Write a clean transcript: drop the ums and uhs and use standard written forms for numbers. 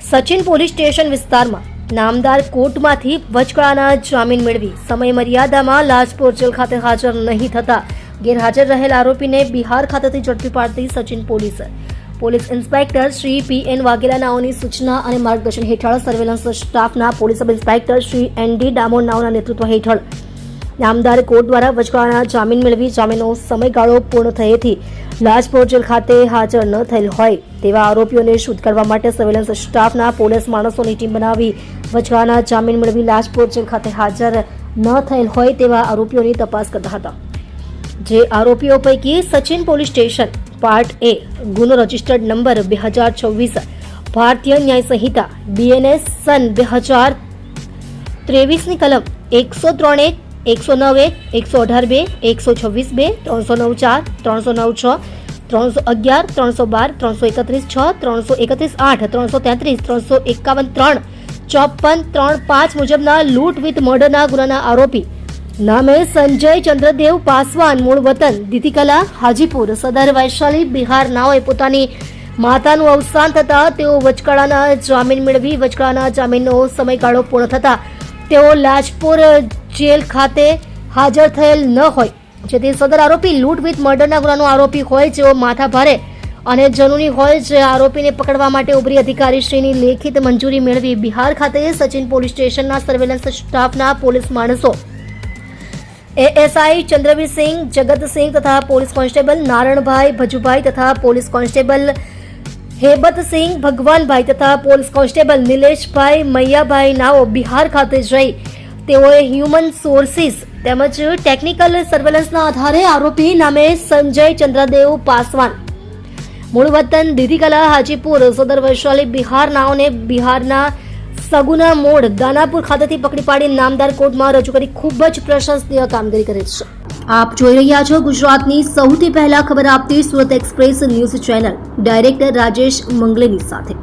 Sachin police station વિસ્તારમાં નામદાર કોર્ટમાંથી વચગાળાના જામીન મેળવી સમય મર્યાદામાં લાજપોર જેલ ખાતે હાજર નહીં થતા ગેરહાજર રહેલ આરોપીને બિહાર ખાતેથી ઝડપી પાડતી Sachin police inspector Shri PN. Vaghela નાઓની સૂચના અને માર્ગદર્શન હેઠળ સર્વેલન્સ સ્ટાફના police sub inspector Shri ND. Damor નાઓના નેતૃત્વ હેઠળ નામદાર કોર્ટ દ્વારા વચગાળાના જામીન મેળવી જામીનનો સમયગાળો પૂર્ણ થયેથી લાજપોર જેલ ખાતે હાજર ન થયેલ હોય તેવા આરોપીઓને શોધ કરવા માટે સર્વેલન્સ સ્ટાફના પોલીસ માણસોની ટીમ બનાવી વચગાળાના જામીન મેળવી લાજપોર જેલ ખાતે હાજર ન થયેલ હોય તેવા આરોપીઓની તપાસ કરતા હતા. જે આરોપીઓ પૈકી સચિન પોલીસ સ્ટેશન પાર્ટ એ ગુનો રજિસ્ટર્ડ નંબર 2024 ભારતીય ન્યાય સંહિતા BNS સન 2023 ની કલમ 103(1) 109(1) 118(2) 126(2) 309(4) 309(6) 311 312 331 6 331 8 333 351 3 54 3 5 મુજબના લૂંટ વિથ મર્ડરના ગુનાના આરોપી નામે સંજય ચંદ્રદેવ પાસવાન મૂળ વતન દીતીકલા હાજીપુર સદર વૈશાલી બિહાર નાઓએ પોતાની માતાનું અવસાન થતા તેઓ વચગાળાના જામીન મેળવી વચગાળાના જામીનનો સમયગાળો પૂર્ણ થતા તેઓ લાજપોર જેલ ખાતે હાજર થયેલ ન હોય જેથી સદર આરોપી લૂંટ વિથ મર્ડરના ગુનાનો આરોપી હોય જેઓ માથા ભારે અને જનૂની હોય જે આરોપીને પકડવા માટે ઉપરી અધિકારીશ્રીની લેખિત મંજૂરી મેળવી બિહાર ખાતે સચિન પોલીસ સ્ટેશનના સર્વેલન્સ સ્ટાફના પોલીસ માણસો એએસઆઈ ચંદ્રવીરસિંહ જગતસિંહ તથા પોલીસ કોન્સ્ટેબલ નારણભાઈ ભજુભાઈ તથા પોલીસ કોન્સ્ટેબલ હેબતસિંહ ભગવાનભાઈ તથા પોલીસ કોન્સ્ટેબલ નિલેશભાઈ મૈયાભાઈ નાઓ બિહાર ખાતે જઈ તેઓએ હ્યુમન સોર્સિસ તેમજ ટેકનિકલ સર્વેલન્સના આધારે આરોપી નામે સંજય ચંદ્રદેવ પાસવાન મૂળ વતન દીદીકલા હાજીપુર સદર વૈશાલી બિહાર નાઓને બિહારના સગુના મોડ દાનાપુર ખાતેથી પકડી પાડી નામદાર કોર્ટમાં રજૂ કરી ખૂબ જ પ્રશંસનીય કામગીરી કરે છે. આપ જોઈ રહ્યા છો ગુજરાતની સૌથી પહેલા ખબર આપતી Surat express news channel director Rajesh મંગલેની સાથે.